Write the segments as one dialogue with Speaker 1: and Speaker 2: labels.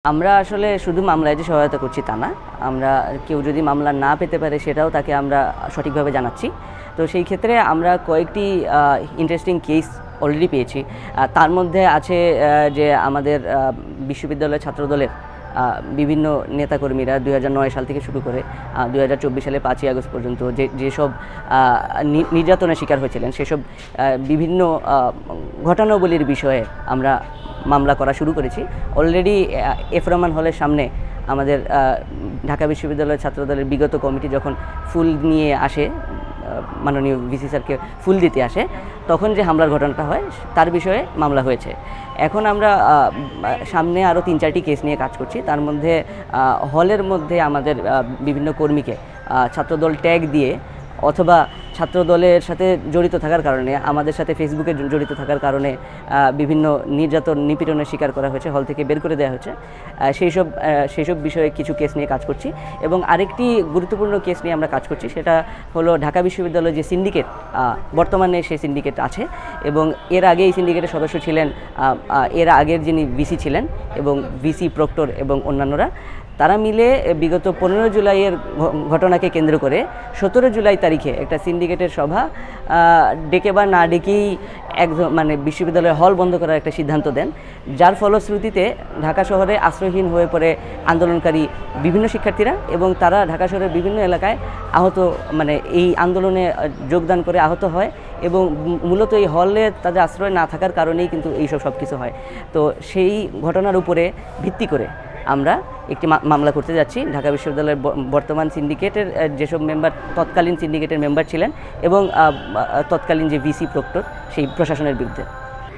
Speaker 1: আমরা আসলে শুধু মামলায় যে সহায়তা করছি তা না, আমরা কেউ যদি মামলা না পেতে পারে সেটাও তাকে আমরা সঠিকভাবে জানাচ্ছি। তো সেই ক্ষেত্রে আমরা কয়েকটি ইন্টারেস্টিং কেস অলরেডি পেয়েছি। তার মধ্যে আছে যে আমাদের বিশ্ববিদ্যালয়ের ছাত্রদলের বিভিন্ন নেতাকর্মীরা 2009 সাল থেকে শুরু করে 2024 সালে 5ই আগস্ট পর্যন্ত যেসব নির্যাতনের শিকার হয়েছিলেন সেসব বিভিন্ন ঘটনাবলীর বিষয়ে আমরা মামলা করা শুরু করেছি। অলরেডি এফ রহমান হলের সামনে আমাদের ঢাকা বিশ্ববিদ্যালয়ের ছাত্রদলের বিগত কমিটি যখন ফুল নিয়ে আসে, মাননীয় ভিসি স্যারকে ফুল দিতে আসে, তখন যে হামলার ঘটনাটা হয় তার বিষয়ে মামলা হয়েছে। এখন আমরা সামনে আরও 3-4টি কেস নিয়ে কাজ করছি। তার মধ্যে হলের মধ্যে আমাদের বিভিন্ন কর্মীকে ছাত্রদল ট্যাগ দিয়ে অথবা ছাত্রদলের সাথে জড়িত থাকার কারণে, আমাদের সাথে ফেসবুকে জড়িত থাকার কারণে বিভিন্ন নির্যাতন নিপীড়নের শিকার করা হয়েছে, হল থেকে বের করে দেওয়া হয়েছে। সেই সব বিষয়ে কিছু কেস নিয়ে কাজ করছি। এবং আরেকটি গুরুত্বপূর্ণ কেস নিয়ে আমরা কাজ করছি, সেটা হলো ঢাকা বিশ্ববিদ্যালয়ের যে সিন্ডিকেট, বর্তমানে সেই সিন্ডিকেট আছে এবং এর আগে এই সিন্ডিকেটের সদস্য ছিলেন এর আগের যিনি ভিসি ছিলেন এবং ভিসি প্রক্টর এবং অন্যান্যরা। তারা মিলে বিগত 15 জুলাইয়ের ঘটনাকে কেন্দ্র করে 17 জুলাই তারিখে একটা সিন্ডিকেটের সভা ডেকে বা না ডেকেই মানে বিশ্ববিদ্যালয়ের হল বন্ধ করার একটা সিদ্ধান্ত দেন, যার ফলশ্রুতিতে ঢাকা শহরে আশ্রয়হীন হয়ে পড়ে আন্দোলনকারী বিভিন্ন শিক্ষার্থীরা এবং তারা ঢাকা শহরের বিভিন্ন এলাকায় মানে এই আন্দোলনে যোগদান করে আহত হয় এবং মূলত এই হলে তাদের আশ্রয় না থাকার কারণেই কিন্তু এইসব সব কিছু হয়। তো সেই ঘটনার উপরে ভিত্তি করে আমরা একটি মামলা করতে যাচ্ছি ঢাকা বিশ্ববিদ্যালয়ের বর্তমান সিন্ডিকেটের যেসব মেম্বার তৎকালীন সিন্ডিকেটের মেম্বার ছিলেন এবং তৎকালীন যে ভিসি প্রক্টর সেই প্রশাসনের বিরুদ্ধে।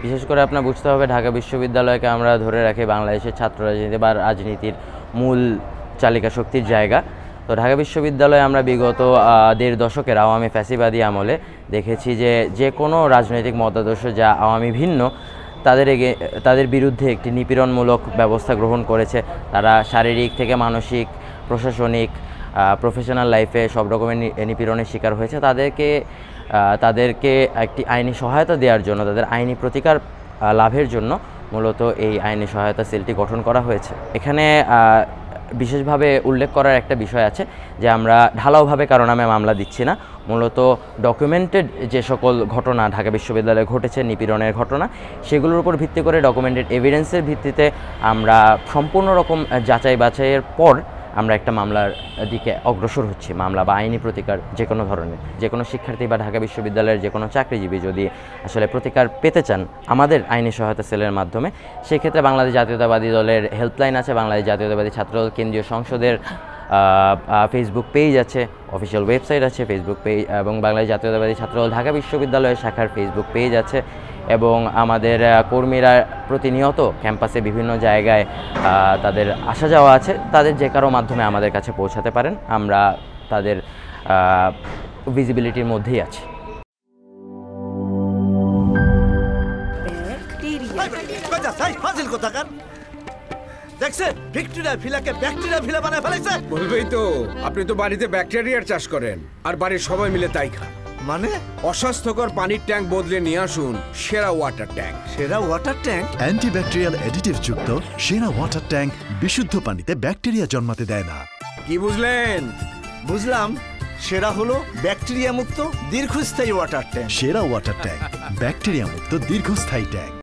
Speaker 2: বিশেষ করে আপনার বুঝতে হবে ঢাকা বিশ্ববিদ্যালয়কে আমরা ধরে রাখি বাংলাদেশের ছাত্র রাজনীতি বা রাজনীতির মূল চালিকা শক্তির জায়গা। তো ঢাকা বিশ্ববিদ্যালয়ে আমরা বিগত 1.5 দশকের আওয়ামী ফ্যাসিবাদী আমলে দেখেছি যে কোনো রাজনৈতিক মতাদর্শ যা আওয়ামী ভিন্ন তাদের বিরুদ্ধে একটি নিপীড়নমূলক ব্যবস্থা গ্রহণ করেছে। তারা শারীরিক থেকে মানসিক, প্রশাসনিক, প্রফেশনাল লাইফে সব রকমের নিপীড়নের শিকার হয়েছে। তাদেরকে একটি আইনি সহায়তা দেওয়ার জন্য, তাদের আইনি প্রতিকার লাভের জন্য মূলত এই আইনি সহায়তা সেলটি গঠন করা হয়েছে। এখানে বিশেষভাবে উল্লেখ করার একটা বিষয় আছে যে আমরা ঢালাওভাবে কারো নামে মামলা দিচ্ছি না, মূলত ডকুমেন্টেড যে সকল ঘটনা ঢাকা বিশ্ববিদ্যালয়ে ঘটেছে নিপীড়নের ঘটনা, সেগুলোর উপর ভিত্তি করে ডকুমেন্টেড এভিডেন্সের ভিত্তিতে আমরা সম্পূর্ণ রকম যাচাই বাছাইয়ের পর আমরা একটা মামলার দিকে অগ্রসর হচ্ছি। মামলা বা আইনি প্রতিকার যে কোনো ধরনের, যে কোনো শিক্ষার্থী বা ঢাকা বিশ্ববিদ্যালয়ের যে কোনো চাকরিজীবী যদি আসলে প্রতিকার পেতে চান আমাদের আইনি সহায়তা সেলের মাধ্যমে, সেক্ষেত্রে বাংলাদেশ জাতীয়তাবাদী দলের হেল্পলাইন আছে, বাংলাদেশ জাতীয়তাবাদী ছাত্রদল কেন্দ্রীয় সংসদের ফেসবুক পেজ আছে, অফিসিয়াল ওয়েবসাইট আছে, ফেসবুক পেজ, এবং বাংলাদেশ জাতীয়তাবাদী ছাত্রদল ঢাকা বিশ্ববিদ্যালয়ের শাখার ফেসবুক পেজ আছে। এবং আমাদের কর্মীরা প্রতিনিয়ত ক্যাম্পাসে বিভিন্ন জায়গায় তাদের আসা যাওয়া আছে, তাদের যে কারো মাধ্যমে আমাদের কাছে পৌঁছাতে পারেন, আমরা তাদের ভিজিবিলিটির মধ্যেই আছি।
Speaker 3: দেখছেন ভিক্টোরিয়া ভিলাকে ব্যাকটেরিয়া ভিলা বানায় ফেলেছে।
Speaker 4: বলবেই তো, আপনি তো বাড়িতে ব্যাকটেরিয়ার চাষ করেন আর বাড়ির সবাই মিলে তাই খান।
Speaker 3: মানে
Speaker 4: অস্বাস্থ্যকর পানির ট্যাঙ্ক বদলে নিয়ে আসুন সেরা ওয়াটার ট্যাঙ্ক।
Speaker 3: সেরা ওয়াটার ট্যাঙ্ক
Speaker 5: অ্যান্টিব্যাকটেরিয়াল অ্যাডিটিভ যুক্ত সেরা ওয়াটার ট্যাঙ্ক বিশুদ্ধ পানিতে ব্যাকটেরিয়া জন্মাতে দেয় না।
Speaker 4: কি বুঝলেন?
Speaker 3: বুঝলাম, সেরা হলো ব্যাকটেরিয়া মুক্ত দীর্ঘস্থায়ী ওয়াটার ট্যাঙ্ক।
Speaker 5: সেরা ওয়াটার ট্যাঙ্ক ব্যাকটেরিয়া মুক্ত দীর্ঘস্থায়ী ট্যাঙ্ক।